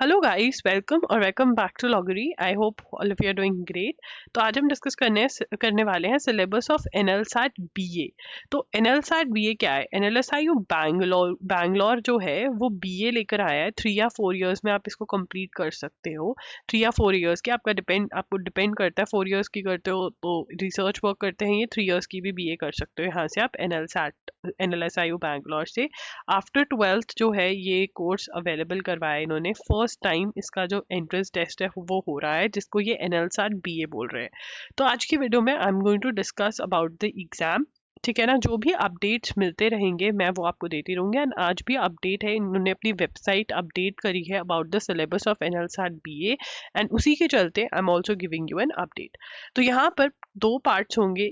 Hello guys, welcome और welcome back to लॉगरी। I hope all of you are doing great. तो आज हम डिस्कस करने वाले हैं सिलेबस ऑफ एनएलसैट बीए। तो एनएलसैट बीए क्या है? एनएलएसआईयू बैंगलोर जो है वो बीए लेकर आया है। 3 या 4 इयर्स में आप इसको कंप्लीट कर सकते हो। 3 या 4 इयर्स के आपको डिपेंड करता है। 4 इयर्स की करते हो तो रिसर्च वर्क करते हैं, ये 3 इयर्स की भी बीए कर सकते हो यहाँ से आप एनएलएसआईयू बैंगलोर से। आफ्टर 12th जो है ये कोर्स अवेलेबल करवाया है इन्होंने। फर्स्ट टाइम इसका जो एंट्रेंस टेस्ट है वो हो रहा है, जिसको ये एनएलसैट बीए बोल रहे हैं। तो आज की वीडियो में I am going to discuss about the exam. ठीक है ना, जो भी अपडेट्स मिलते रहेंगे मैं वो आपको देती रहूंगी। एंड आज भी अपडेट है, इन्होंने अपनी वेबसाइट अपडेट करी है about the syllabus of NLSAT BA, and उसी के चलते I am also giving you an update. तो यहाँ पर 2 पार्ट्स होंगे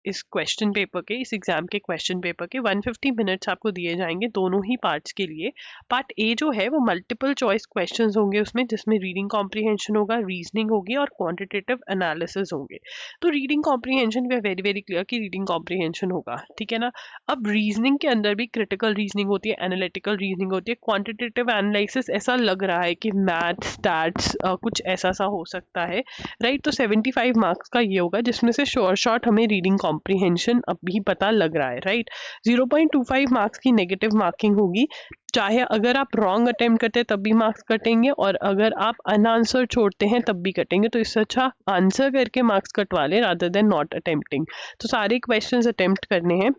इस क्वेश्चन पेपर के, इस एग्जाम के क्वेश्चन पेपर के। 150 मिनट्स आपको दिए जाएंगे दोनों ही पार्ट्स के लिए। पार्ट ए जो है वो मल्टीपल चॉइस क्वेश्चंस होंगे उसमें, जिसमें रीडिंग कॉम्प्रिहेंशन होगा, रीजनिंग होगी और क्वांटिटेटिव एनालिसिस होंगे। तो reading comprehension we are very very clear कि रीडिंग कॉम्प्रिहेंशन होगा, ठीक है ना। अब रीजनिंग के अंदर भी क्रिटिकल रीजनिंग होती है, एनालिटिकल रीजनिंग होती है, क्वांटिटेटिव एनालिसिस ऐसा लग रहा है कि मैथ स्टैट्स कुछ ऐसा सा हो सकता है, राइट। तो 75 मार्क्स का ये होगा, जिसमें से शॉर्ट हमें रीडिंग कॉम्प्रिहेंशन अभी पता लग रहा है, राइट। 0.25 मार्क्स की नेगेटिव मार्किंग होगी, चाहे अगर आप रॉन्ग अटेम्प्ट करते हैं तब भी मार्क्स कटेंगे, और अगर आप अनआंसर छोड़ते हैं तब भी कटेंगे। तो इससे अच्छा आंसर करके मार्क्स कटवा लें रादर देन नॉट अटेम्प्टिंग। तो सारे क्वेश्चंस अटेम्प्ट करने हैं।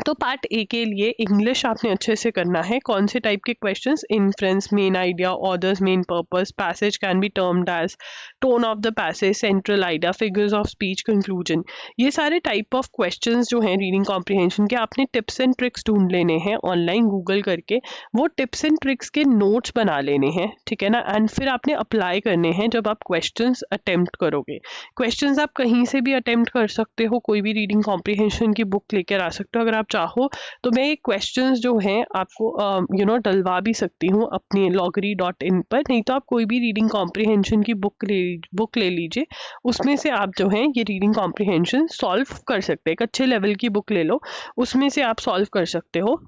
तो पार्ट ए के लिए इंग्लिश आपने अच्छे से करना है। कौन से टाइप के questions? Inference, main idea, orders, main purpose, passage can be termed as, tone of the passage, central idea, figures of speech, conclusion. ये सारे टाइप ऑफ क्वेश्चंस जो हैं रीडिंग कॉम्प्रिहेंशन के, आपने टिप्स एंड ट्रिक्स ढूंढ लेने हैं ऑनलाइन गूगल करके। वो टिप्स एंड ट्रिक्स के नोट्स बना लेने हैं, ठीक है ना। एंड फिर आपने अप्लाई करने हैं जब आप क्वेश्चंस अटेम्प्ट करोगे। क्वेश्चंस आप कहीं से भी अटेम्प्ट कर सकते हो, कोई भी रीडिंग कॉम्प्रिहेंशन की बुक लेकर आ सकते हो। अगर आप चाहो तो मैं क्वेश्चंस जो हैं आपको डलवा भी सकती हूँ अपनी loggery.in पर। नहीं तो आप कोई भी रीडिंग कॉम्प्रिहेंशन की बुक ले लीजिए, उसमें से आप जो है ये रीडिंग कॉम्प्रिहेंशन सॉल्व कर सकते हैं। एक अच्छे लेवल की बुक ले लो, उसमें से आप सॉल्व कर सकते हो।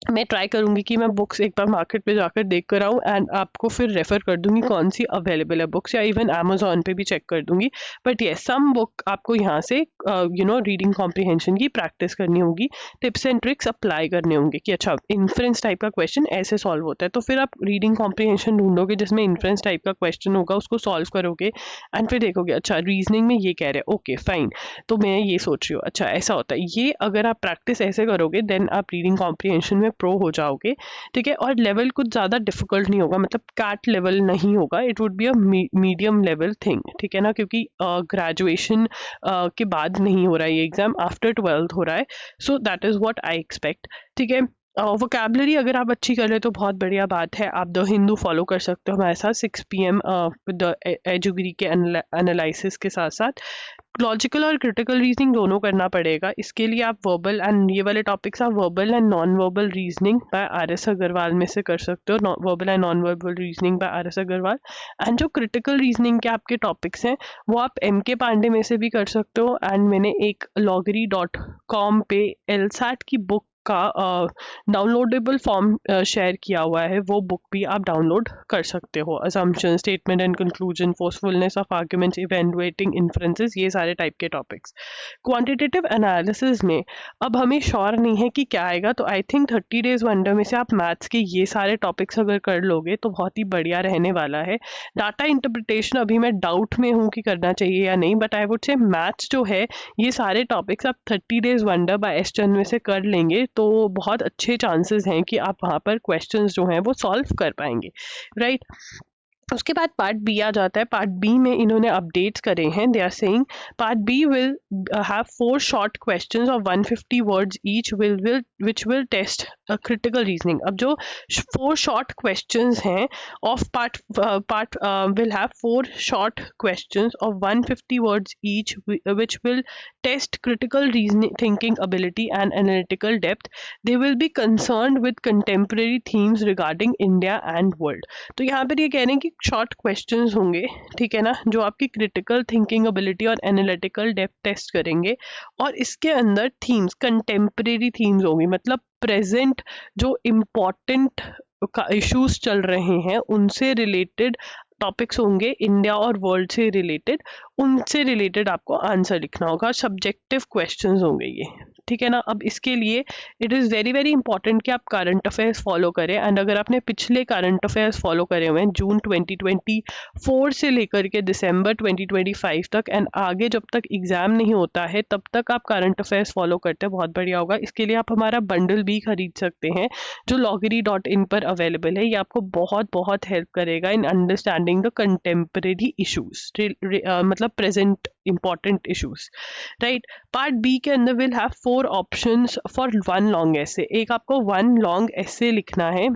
मैं ट्राई करूंगी कि मैं बुक्स एक बार मार्केट पे जाकर देख कर आऊँ, एंड आपको फिर रेफर कर दूंगी कौन सी अवेलेबल है बुक्स, या इवन अमेजोन पे भी चेक कर दूंगी। बट ये सम बुक आपको यहाँ से रीडिंग कॉम्प्रिहेंशन की प्रैक्टिस करनी होगी, टिप्स एंड ट्रिक्स अप्लाई करने होंगे कि अच्छा इन्फ्रेंस टाइप का क्वेश्चन ऐसे सॉल्व होता है। तो फिर आप रीडिंग कॉम्प्रिहेंशन ढूंढोगे जिसमें इन्फ्रेंस टाइप का क्वेश्चन होगा, उसको सॉल्व करोगे एंड फिर देखोगे अच्छा रीजनिंग में ये कह रहे हैं, ओके फाइन, तो मैं ये सोच रही हूँ अच्छा ऐसा होता है। ये अगर आप प्रैक्टिस ऐसे करोगे देन आप रीडिंग कॉम्प्रिहेंशन में प्रो हो जाओगे, ठीक है। और लेवल कुछ ज़्यादा डिफिकल्ट नहीं होगा, मतलब कैट लेवल नहीं होगा, it would be a medium level thing, ठीक है ना। क्योंकि ग्रेजुएशन के बाद नहीं हो रहा है ये एग्जाम, आफ्टर 12th हो रहा है। So that is what I expect, ठीक है। वोकेबलरी अगर आप अच्छी कर ले तो बहुत बढ़िया बात है। आप द हिंदू फॉलो कर सकते हो हमारे साथ 6 PM द एजुगरी के एनालिसिस के साथ साथ लॉजिकल और क्रिटिकल रीजनिंग दोनों करना पड़ेगा। इसके लिए आप वर्बल एंड ये वाले टॉपिक्स आप verbal and non verbal reasoning by RS Agarwal में से कर सकते हो, verbal and non verbal reasoning by RS Agarwal. And जो क्रिटिकल रीजनिंग के आपके टॉपिक्स हैं वो आप MK पांडे में से भी कर सकते हो। एंड मैंने एक loggery.com पे LSAT की बुक का डाउनलोडेबल फॉर्म शेयर किया हुआ है, वो बुक भी आप डाउनलोड कर सकते हो। Assumption, statement and conclusion, forcefulness of arguments, evaluating inferences, ये सारे टाइप के टॉपिक्स। क्वांटिटेटिव एनालिसिस में अब हमें श्योर नहीं है कि क्या आएगा, तो आई थिंक 30 डेज वंडर में से आप मैथ्स के ये सारे टॉपिक्स अगर कर लोगे तो बहुत ही बढ़िया रहने वाला है। डाटा इंटरप्रिटेशन अभी मैं डाउट में हूँ कि करना चाहिए या नहीं, but I would say maths जो है ये सारे टॉपिक्स आप 30 डेज वंडर बाय एस्टर्न में से कर लेंगे तो बहुत अच्छे चांसेस हैं कि आप वहाँ पर क्वेश्चंस जो हैं वो सॉल्व कर पाएंगे, राइट। उसके बाद पार्ट बी आ जाता है। पार्ट बी में इन्होंने अपडेट्स करे हैं। They are saying part B will have 4 short questions of 150 words each which will test critical reasoning. अब जो 4 शॉर्ट क्वेश्चंस हैं of part will have 4 short questions of 150 words each which will test critical reasoning, thinking ability and analytical depth. They will be concerned with contemporary themes regarding India and world. तो यहाँ पर ये कह रहे हैं कि short questions होंगे, ठीक है ना, जो आपकी क्रिटिकल थिंकिंग एबिलिटी और एनालिटिकल डेप्थ टेस्ट करेंगे। और इसके अंदर थीम्स कंटेम्परेरी थीम्स होंगी, मतलब प्रेजेंट जो इम्पोर्टेंट इश्यूज चल रहे हैं उनसे रिलेटेड टॉपिक्स होंगे, इंडिया और वर्ल्ड से रिलेटेड, उनसे रिलेटेड आपको आंसर लिखना होगा, सब्जेक्टिव क्वेश्चंस होंगे ये, ठीक है ना। अब इसके लिए it is very very important कि आप करंट अफेयर्स फॉलो करें, एंड अगर आपने पिछले करंट अफेयर्स फॉलो करे हुए हैं जून 2024 से लेकर के दिसंबर 2025 तक, एंड आगे जब तक एग्जाम नहीं होता है तब तक आप करंट अफेयर्स फॉलो करते हैं, बहुत बढ़िया होगा। इसके लिए आप हमारा बंडल भी खरीद सकते हैं जो loggery.in पर अवेलेबल है। ये आपको बहुत बहुत हेल्प करेगा in understanding the contemporary issues, मतलब present important issues, right. Part B के अंदर will have 4 options for 1 long essay. एक आपको 1 लॉन्ग ऐसे लिखना है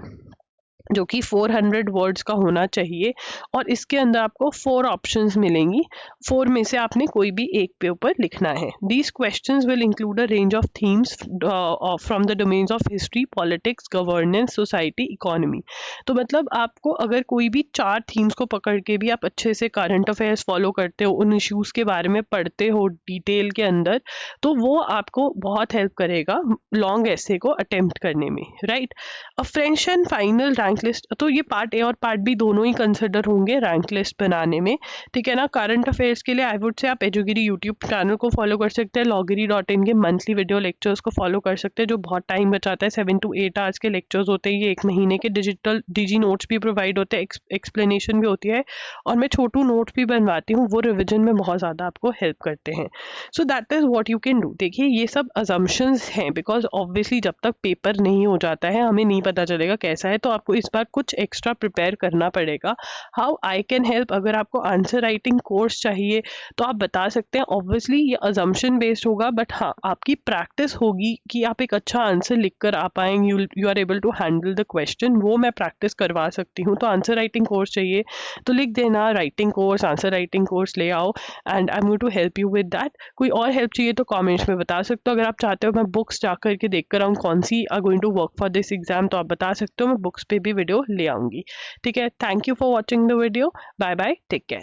जो कि 400 वर्ड्स का होना चाहिए, और इसके अंदर आपको 4 ऑप्शंस मिलेंगी, 4 में से आपने कोई भी एक पे ऊपर लिखना है। These questions will include a range of themes from the domains of history, politics, governance, society, economy. तो मतलब आपको अगर कोई भी 4 थीम्स को पकड़ के भी आप अच्छे से करंट अफेयर्स फॉलो करते हो, उन इश्यूज़ के बारे में पढ़ते हो डिटेल के अंदर, तो वो आपको बहुत हेल्प करेगा लॉन्ग ऐसे को अटेम्प्ट करने में, right. A fresh and final rank list, तो ये पार्ट ए और पार्ट बी दोनों ही कंसिडर होंगे रैंक लिस्ट बनाने में, ठीक है ना। करंट अफेयर्स के लिए आई वुड से आप एजुगिरी यूट्यूब चैनल को फॉलो कर सकते हैं, loggery.in के मंथली वीडियो लेक्चर्स को फॉलो कर सकते हैं जो बहुत टाइम बचाता है। 7 to 8 आवर्स के लेक्चर्स होते हैं, ये 1 महीने के डिजिटल डिजी नोट्स भी प्रोवाइड होते हैं, एक्सप्लेनेशन भी होती है, और मैं छोटू नोट्स भी बनवाती हूँ, वो रिविजन में बहुत ज़्यादा आपको हेल्प करते हैं। So that is what you can do. देखिए ये सब अजम्पशंस हैं, बिकॉज ऑब्वियसली जब तक पेपर नहीं हो जाता है हमें नहीं पता चलेगा कैसा है, तो आपको इस बार कुछ एक्स्ट्रा प्रिपेयर करना पड़ेगा। हाउ आई कैन हेल्प, अगर आपको आंसर राइटिंग कोर्स चाहिए तो आप बता सकते हैं। ऑब्वियसली ये अजम्पशन बेस्ड होगा, बट हाँ आपकी प्रैक्टिस होगी कि आप एक अच्छा आंसर लिख कर आ पाएंगे, you are able to handle the question, वो मैं प्रैक्टिस करवा सकती हूँ। तो आंसर राइटिंग कोर्स चाहिए तो लिख देना writing course, answer writing course ले आओ, and I am going to help you with that. कोई और हेल्प चाहिए तो कमेंट्स में बता सकते हो। अगर आप चाहते हो मैं बुक्स जा करके देख कर आऊँ कौन सी are going to work for this exam, तो आप बता सकते हो, मैं बुक्स पे भी वीडियो ले आऊँगी, ठीक है। Thank you for watching the video, bye bye, take care.